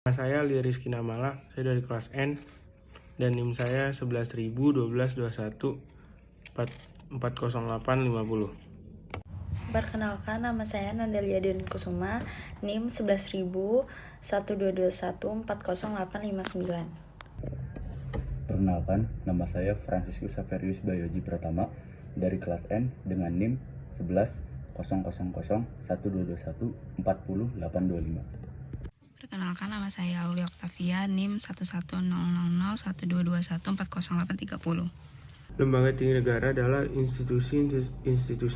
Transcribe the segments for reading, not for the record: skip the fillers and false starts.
Nama saya Lia Rizky Namala, saya dari kelas N dan NIM saya 11.012.21.408.50. Perkenalkan, nama saya Nandelia Dewi Kusuma, NIM 11.012.121.408.59. Perkenalkan, nama saya Franciscus Saverius Bayoji Pratama dari kelas N dengan NIM 11.000.121.40.825. Perkenalkan, nama saya Aulia Octavia, NIM 11.000.121.408.30. Lembaga tinggi negara adalah institusi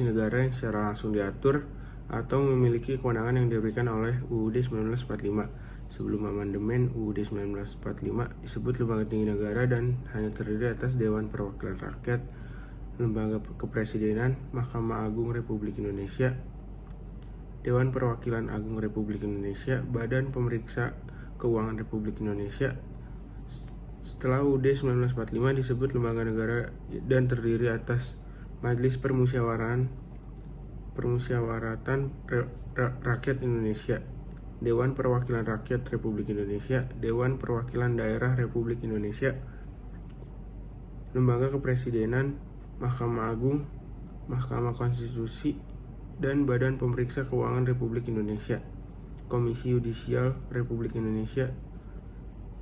negara yang secara langsung diatur atau memiliki kewenangan yang diberikan oleh UUD 1945. Sebelum amandemen UUD 1945 disebut lembaga tinggi negara dan hanya terdiri atas Dewan Perwakilan Rakyat, Lembaga Kepresidenan, Mahkamah Agung Republik Indonesia, Dewan Perwakilan Agung Republik Indonesia, Badan Pemeriksa Keuangan Republik Indonesia. Setelah UUD 1945 disebut lembaga negara dan terdiri atas Majelis Permusyawaratan Rakyat Indonesia, Dewan Perwakilan Rakyat Republik Indonesia, Dewan Perwakilan Daerah Republik Indonesia, Lembaga Kepresidenan, Mahkamah Agung, Mahkamah Konstitusi, dan Badan Pemeriksa Keuangan Republik Indonesia, Komisi Yudisial Republik Indonesia.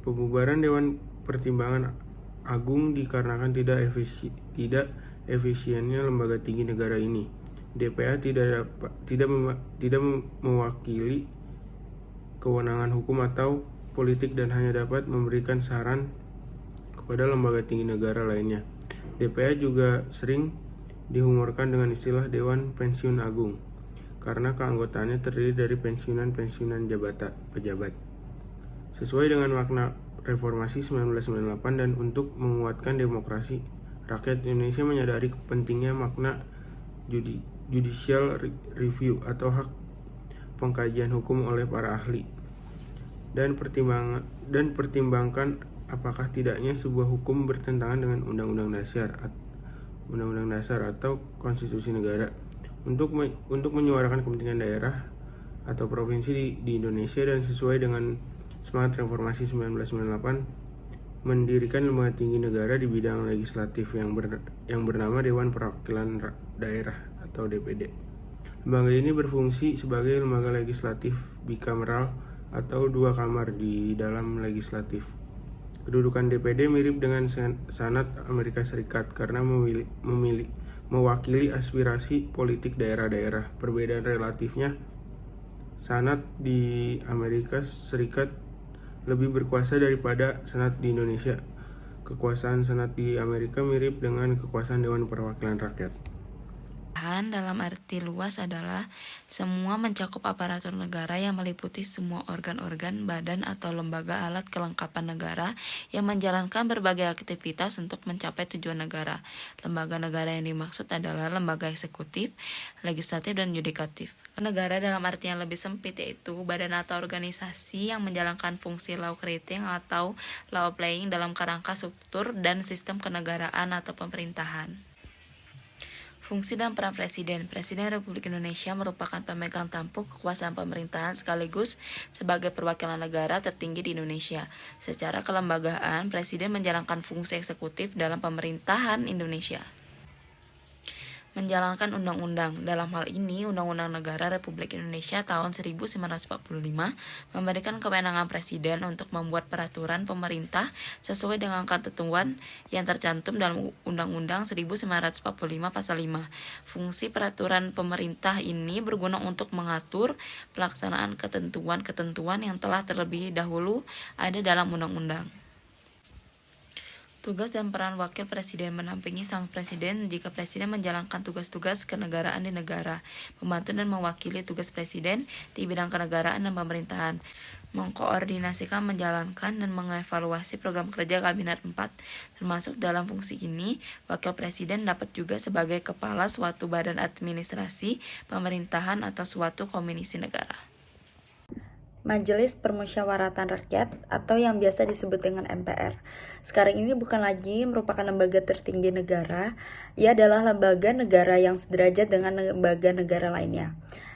Pembubaran Dewan Pertimbangan Agung dikarenakan tidak efisiennya lembaga tinggi negara ini. DPA tidak mewakili kewenangan hukum atau politik dan hanya dapat memberikan saran kepada lembaga tinggi negara lainnya. DPA juga sering dihumorkan dengan istilah Dewan Pensiun Agung karena keanggotaannya terdiri dari pensiunan pejabat. Sesuai dengan makna Reformasi 1998 dan untuk menguatkan demokrasi, rakyat Indonesia menyadari pentingnya makna judicial review atau hak pengkajian hukum oleh para ahli dan pertimbangkan apakah tidaknya sebuah hukum bertentangan dengan Undang-Undang Dasar atau Konstitusi Negara untuk menyuarakan kepentingan daerah atau provinsi di Indonesia dan sesuai dengan semangat Reformasi 1998 mendirikan lembaga tinggi negara di bidang legislatif yang bernama Dewan Perwakilan Daerah atau DPD. Lembaga ini berfungsi sebagai lembaga legislatif bikameral atau dua kamar di dalam legislatif. Kedudukan DPD mirip dengan Senat Amerika Serikat karena mewakili aspirasi politik daerah-daerah. Perbedaan relatifnya, Senat di Amerika Serikat lebih berkuasa daripada Senat di Indonesia. Kekuasaan Senat di Amerika mirip dengan kekuasaan Dewan Perwakilan Rakyat. Dalam arti luas adalah semua mencakup aparatur negara yang meliputi semua organ-organ, badan atau lembaga alat kelengkapan negara yang menjalankan berbagai aktivitas untuk mencapai tujuan negara. Lembaga negara yang dimaksud adalah lembaga eksekutif, legislatif, dan yudikatif. Negara dalam arti yang lebih sempit yaitu badan atau organisasi yang menjalankan fungsi law creating atau law playing dalam kerangka struktur dan sistem kenegaraan atau pemerintahan. Fungsi dan peran Presiden. Presiden Republik Indonesia merupakan pemegang tampuk kekuasaan pemerintahan sekaligus sebagai perwakilan negara tertinggi di Indonesia. Secara kelembagaan, Presiden menjalankan fungsi eksekutif dalam pemerintahan Indonesia. Menjalankan undang-undang. Dalam hal ini, Undang-Undang Negara Republik Indonesia tahun 1945 memberikan kewenangan Presiden untuk membuat peraturan pemerintah sesuai dengan ketentuan yang tercantum dalam Undang-Undang 1945 Pasal 5. Fungsi peraturan pemerintah ini berguna untuk mengatur pelaksanaan ketentuan-ketentuan yang telah terlebih dahulu ada dalam undang-undang. Tugas dan peran Wakil Presiden. Mendampingi Sang Presiden jika Presiden menjalankan tugas-tugas kenegaraan di negara, membantu dan mewakili tugas Presiden di bidang kenegaraan dan pemerintahan, mengkoordinasikan, menjalankan, dan mengevaluasi program kerja Kabinet 4. Termasuk dalam fungsi ini, Wakil Presiden dapat juga sebagai kepala suatu badan administrasi, pemerintahan, atau suatu komisi negara. Majelis Permusyawaratan Rakyat atau yang biasa disebut dengan MPR. Sekarang ini bukan lagi merupakan lembaga tertinggi negara, ia adalah lembaga negara yang sederajat dengan lembaga negara lainnya.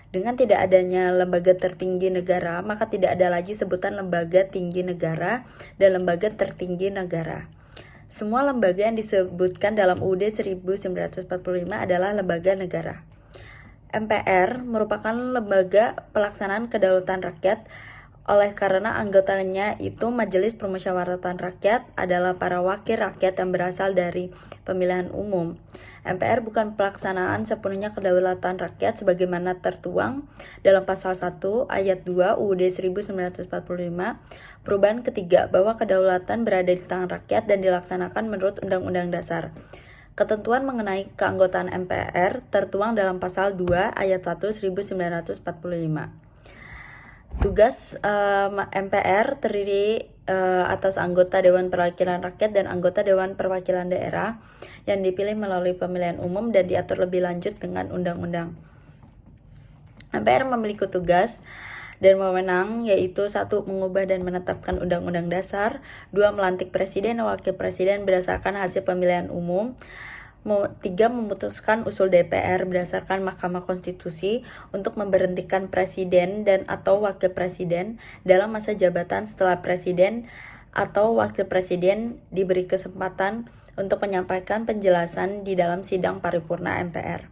Dengan tidak adanya lembaga tertinggi negara, maka tidak ada lagi sebutan lembaga tinggi negara dan lembaga tertinggi negara. Semua lembaga yang disebutkan dalam UUD 1945 adalah lembaga negara. MPR merupakan lembaga pelaksanaan kedaulatan rakyat, oleh karena anggotanya itu Majelis Permusyawaratan Rakyat adalah para wakil rakyat yang berasal dari pemilihan umum. MPR bukan pelaksanaan sepenuhnya kedaulatan rakyat sebagaimana tertuang dalam pasal 1 ayat 2 UUD 1945. Perubahan ketiga bahwa kedaulatan berada di tangan rakyat dan dilaksanakan menurut Undang-Undang Dasar. Ketentuan mengenai keanggotaan MPR tertuang dalam pasal 2 ayat 1 1945. Tugas MPR terdiri atas anggota Dewan Perwakilan Rakyat dan anggota Dewan Perwakilan Daerah yang dipilih melalui pemilihan umum dan diatur lebih lanjut dengan undang-undang. MPR memiliki tugas dan wewenang yaitu 1. Mengubah dan menetapkan undang-undang dasar, 2. Melantik presiden dan wakil presiden berdasarkan hasil pemilihan umum, 3. Memutuskan usul DPR berdasarkan Mahkamah Konstitusi untuk memberhentikan presiden dan atau wakil presiden dalam masa jabatan setelah presiden atau wakil presiden diberi kesempatan untuk menyampaikan penjelasan di dalam sidang paripurna MPR.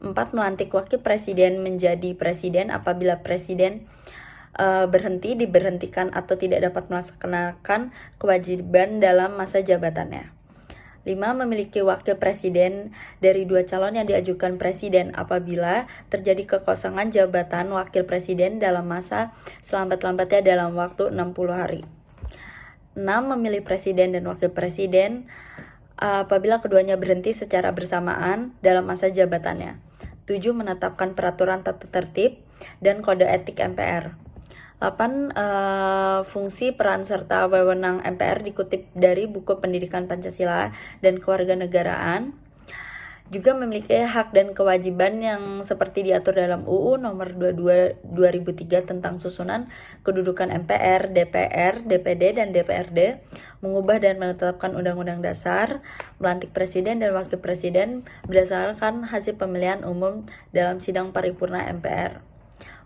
4. Melantik wakil presiden menjadi presiden apabila presiden berhenti, diberhentikan atau tidak dapat melaksanakan kewajiban dalam masa jabatannya. 5. Memiliki wakil presiden dari 2 calon yang diajukan presiden apabila terjadi kekosongan jabatan wakil presiden dalam masa selambat-lambatnya dalam waktu 60 hari. 6. Memilih presiden dan wakil presiden apabila keduanya berhenti secara bersamaan dalam masa jabatannya. 7. Menetapkan peraturan tata tertib dan kode etik MPR. 8. Fungsi, peran, serta wewenang MPR dikutip dari buku Pendidikan Pancasila dan Kewarganegaraan. Juga memiliki hak dan kewajiban yang seperti diatur dalam UU nomor 22 2003 tentang susunan kedudukan MPR, DPR, DPD, dan DPRD, mengubah dan menetapkan undang-undang dasar, melantik presiden dan wakil presiden berdasarkan hasil pemilihan umum dalam sidang paripurna MPR,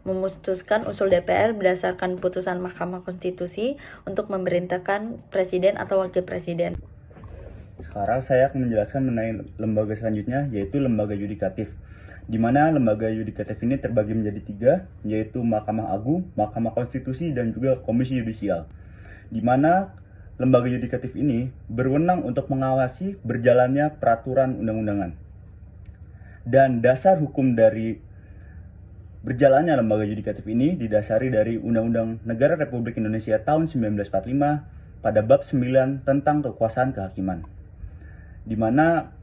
memutuskan usul DPR berdasarkan putusan Mahkamah Konstitusi untuk memerintahkan presiden atau wakil presiden. Sekarang saya akan menjelaskan mengenai lembaga selanjutnya, yaitu lembaga yudikatif. Di mana lembaga yudikatif ini terbagi menjadi 3, yaitu Mahkamah Agung, Mahkamah Konstitusi, dan juga Komisi Yudisial. Di mana lembaga yudikatif ini berwenang untuk mengawasi berjalannya peraturan undang-undangan. Dan dasar hukum dari berjalannya lembaga yudikatif ini didasari dari Undang-Undang Negara Republik Indonesia tahun 1945 pada bab 9 tentang kekuasaan kehakiman, di mana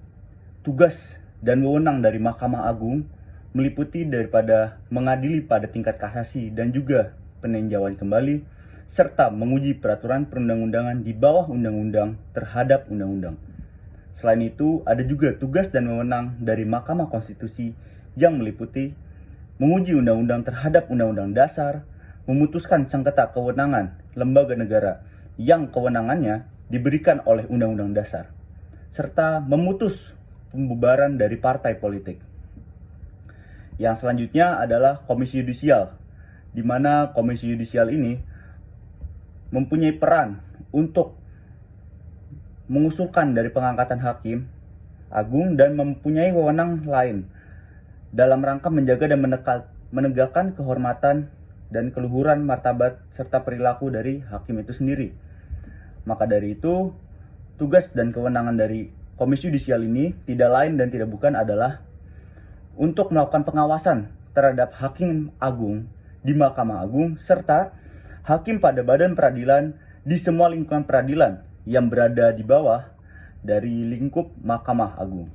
tugas dan wewenang dari Mahkamah Agung meliputi daripada mengadili pada tingkat kasasi dan juga peninjauan kembali, serta menguji peraturan perundang-undangan di bawah undang-undang terhadap undang-undang. Selain itu, ada juga tugas dan wewenang dari Mahkamah Konstitusi yang meliputi menguji undang-undang terhadap undang-undang dasar, memutuskan sengketa kewenangan lembaga negara yang kewenangannya diberikan oleh undang-undang dasar, serta memutus pembubaran dari partai politik. Yang selanjutnya adalah Komisi Yudisial, di mana Komisi Yudisial ini mempunyai peran untuk mengusulkan dari pengangkatan hakim agung dan mempunyai wewenang lain dalam rangka menjaga dan menegakkan kehormatan dan keluhuran martabat serta perilaku dari hakim itu sendiri. Maka dari itu, tugas dan kewenangan dari Komisi Yudisial ini tidak lain dan tidak bukan adalah untuk melakukan pengawasan terhadap hakim agung di Mahkamah Agung serta hakim pada badan peradilan di semua lingkungan peradilan yang berada di bawah dari lingkup Mahkamah Agung.